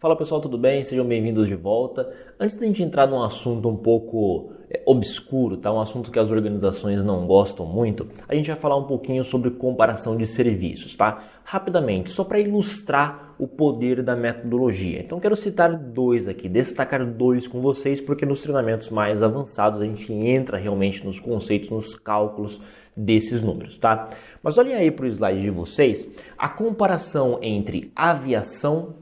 Fala pessoal, tudo bem? Sejam bem-vindos de volta. Antes da gente entrar num assunto um pouco obscuro, tá? Um assunto que as organizações não gostam muito, a gente vai falar um pouquinho sobre comparação de serviços, tá? Rapidamente, só para ilustrar o poder da metodologia. Então quero citar dois aqui, destacar dois com vocês, porque nos treinamentos mais avançados a gente entra realmente nos conceitos, nos cálculos desses números, tá? Mas olhem aí para o slide de vocês, a comparação entre aviação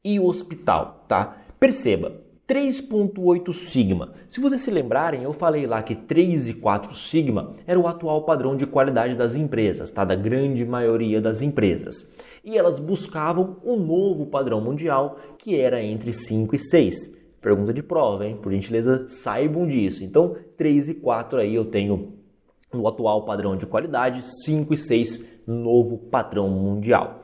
e hospital, tá? Perceba, 3.8 sigma. Se vocês se lembrarem, eu falei lá que 3 e 4 sigma era o atual padrão de qualidade das empresas, tá? Da grande maioria das empresas. E elas buscavam um novo padrão mundial que era entre 5 e 6. Pergunta de prova, hein? Por gentileza, saibam disso. Então, 3 e 4 aí eu tenho no atual padrão de qualidade, 5 e 6 novo padrão mundial.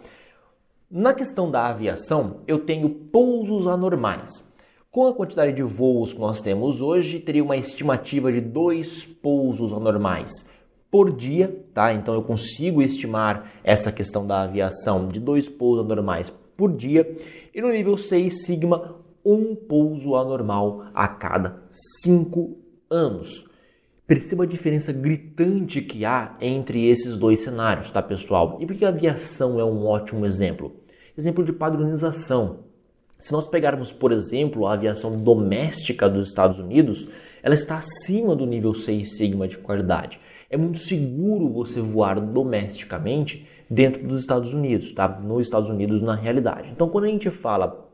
Na questão da aviação, eu tenho pousos anormais. Com a quantidade de voos que nós temos hoje, teria uma estimativa de 2 pousos anormais por dia, tá? Então eu consigo estimar essa questão da aviação de 2 pousos anormais por dia. E no nível 6 sigma, 1 pouso anormal a cada 5 anos. Perceba a diferença gritante que há entre esses dois cenários, tá, pessoal? E por que a aviação é um ótimo exemplo? Exemplo de padronização. Se nós pegarmos, por exemplo, a aviação doméstica dos Estados Unidos, ela está acima do nível 6 sigma de qualidade. É muito seguro você voar domesticamente dentro dos Estados Unidos, tá? Nos Estados Unidos, na realidade. Então, quando a gente fala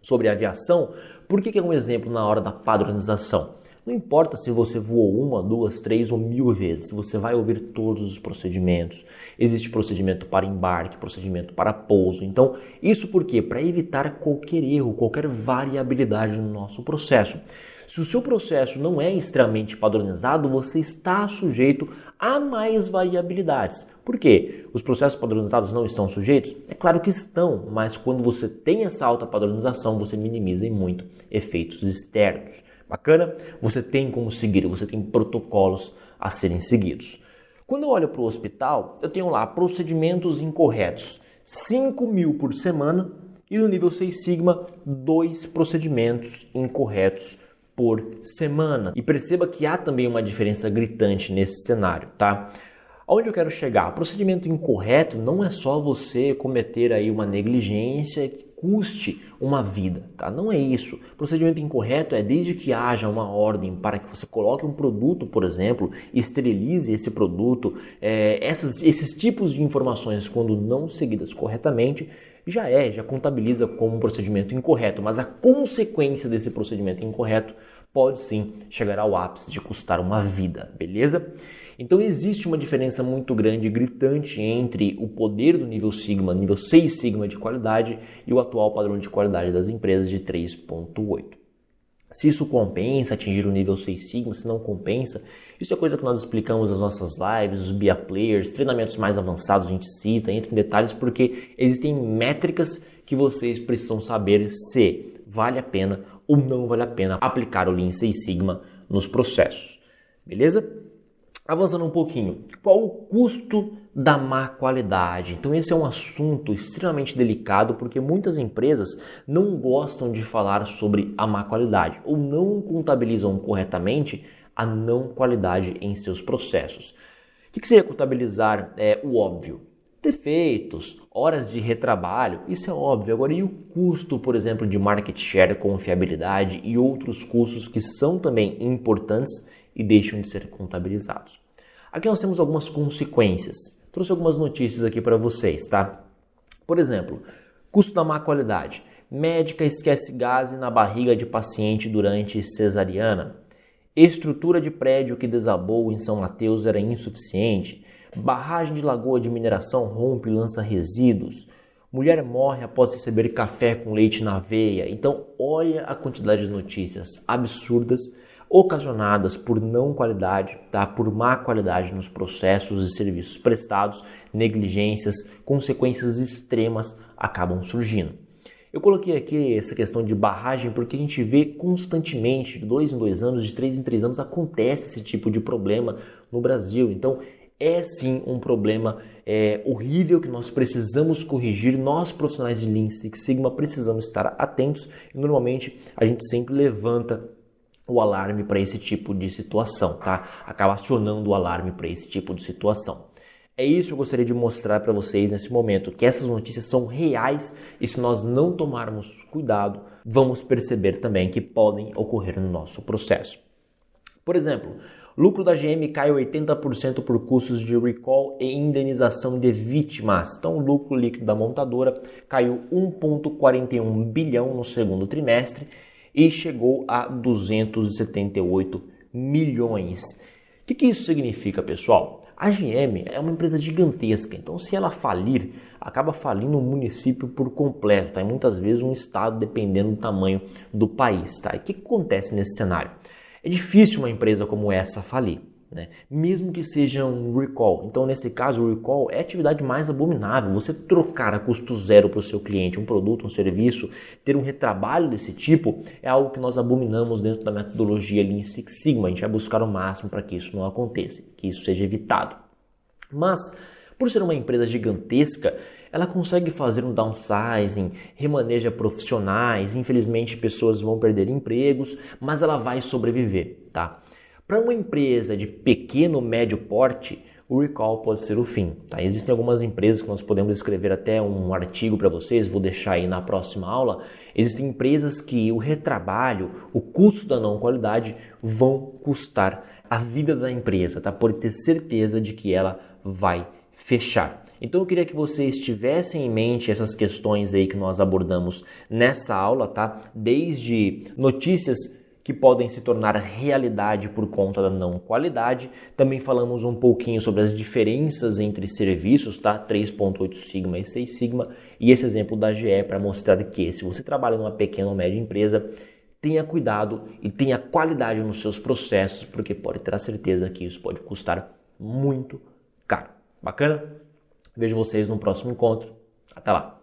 sobre aviação, por que é um exemplo na hora da padronização? Não importa se você voou 1, 2, 3 ou 1000 vezes, você vai ouvir todos os procedimentos. Existe procedimento para embarque, procedimento para pouso. Então, isso por quê? Para evitar qualquer erro, qualquer variabilidade no nosso processo. Se o seu processo não é extremamente padronizado, você está sujeito a mais variabilidades. Por quê? Os processos padronizados não estão sujeitos? É claro que estão, mas quando você tem essa alta padronização, você minimiza em muito efeitos externos. Bacana? Você tem como seguir, você tem protocolos a serem seguidos. Quando eu olho para o hospital, eu tenho lá procedimentos incorretos, 5.000 por semana, e no nível 6 sigma, 2 procedimentos incorretos por semana. E perceba que há também uma diferença gritante nesse cenário, tá? Aonde eu quero chegar? Procedimento incorreto não é só você cometer aí uma negligência que custe uma vida, tá? Não é isso. Procedimento incorreto é desde que haja uma ordem para que você coloque um produto, por exemplo, esterilize esse produto, esses tipos de informações, quando não seguidas corretamente, já contabiliza como um procedimento incorreto, mas a consequência desse procedimento incorreto pode sim chegar ao ápice de custar uma vida, beleza? Então existe uma diferença muito grande, gritante, entre o poder do nível sigma, nível 6 sigma de qualidade, e o atual padrão de qualidade das empresas de 3.8. Se isso compensa atingir o nível 6 sigma, se não compensa, isso é coisa que nós explicamos nas nossas lives, os BIA Players, treinamentos mais avançados a gente cita, entra em detalhes porque existem métricas que vocês precisam saber se vale a pena ou não vale a pena aplicar o Lean 6 Sigma nos processos, beleza? Avançando um pouquinho, qual o custo da má qualidade? Então esse é um assunto extremamente delicado porque muitas empresas não gostam de falar sobre a má qualidade ou não contabilizam corretamente a não qualidade em seus processos. O que seria contabilizar o óbvio? Defeitos, horas de retrabalho, isso é óbvio. Agora, e o custo, por exemplo, de market share, confiabilidade e outros custos que são também importantes e deixam de ser contabilizados? Aqui nós temos algumas consequências. Trouxe algumas notícias aqui para vocês, tá? Por exemplo, custo da má qualidade. Médica esquece gás na barriga de paciente durante cesariana. Estrutura de prédio que desabou em São Mateus era insuficiente. Barragem de lagoa de mineração rompe e lança resíduos. Mulher morre após receber café com leite na veia. Então, olha a quantidade de notícias absurdas ocasionadas por não qualidade, tá? Por má qualidade nos processos e serviços prestados, negligências, consequências extremas acabam surgindo. Eu coloquei aqui essa questão de barragem porque a gente vê constantemente, de 2 em 2 anos, de 3 em 3 anos, acontece esse tipo de problema no Brasil. Então, é sim um problema horrível que nós precisamos corrigir. Nós, profissionais de Lean Six Sigma, precisamos estar atentos e normalmente a gente sempre levanta o alarme para esse tipo de situação, tá? Acaba acionando o alarme para esse tipo de situação. É isso que eu gostaria de mostrar para vocês nesse momento, que essas notícias são reais e se nós não tomarmos cuidado, vamos perceber também que podem ocorrer no nosso processo. Por exemplo, lucro da GM cai 80% por custos de recall e indenização de vítimas. Então, o lucro líquido da montadora caiu 1,41 bilhão no segundo trimestre e chegou a 278 milhões. O que isso significa, pessoal? A GM é uma empresa gigantesca, então se ela falir, acaba falindo um município por completo, tá? E muitas vezes um estado, dependendo do tamanho do país. Tá? E o que acontece nesse cenário? É difícil uma empresa como essa falir, né? Mesmo que seja um recall. Então, nesse caso, o recall é a atividade mais abominável. Você trocar a custo zero para o seu cliente um produto, um serviço, ter um retrabalho desse tipo, é algo que nós abominamos dentro da metodologia Lean Six Sigma. A gente vai buscar o máximo para que isso não aconteça, que isso seja evitado. Mas, por ser uma empresa gigantesca, ela consegue fazer um downsizing, remaneja profissionais, infelizmente pessoas vão perder empregos, mas ela vai sobreviver, tá? Para uma empresa de pequeno, médio porte, o recall pode ser o fim, tá? Existem algumas empresas que nós podemos escrever até um artigo para vocês, vou deixar aí na próxima aula. Existem empresas que o retrabalho, o custo da não qualidade vão custar a vida da empresa, tá? Pode ter certeza de que ela vai fechar. Então eu queria que vocês tivessem em mente essas questões aí que nós abordamos nessa aula, tá? Desde notícias que podem se tornar realidade por conta da não qualidade. Também falamos um pouquinho sobre as diferenças entre serviços, tá? 3.8 Sigma e 6 Sigma. E esse exemplo da GE para mostrar que se você trabalha numa pequena ou média empresa, tenha cuidado e tenha qualidade nos seus processos, porque pode ter a certeza que isso pode custar muito caro. Bacana? Vejo vocês no próximo encontro. Até lá!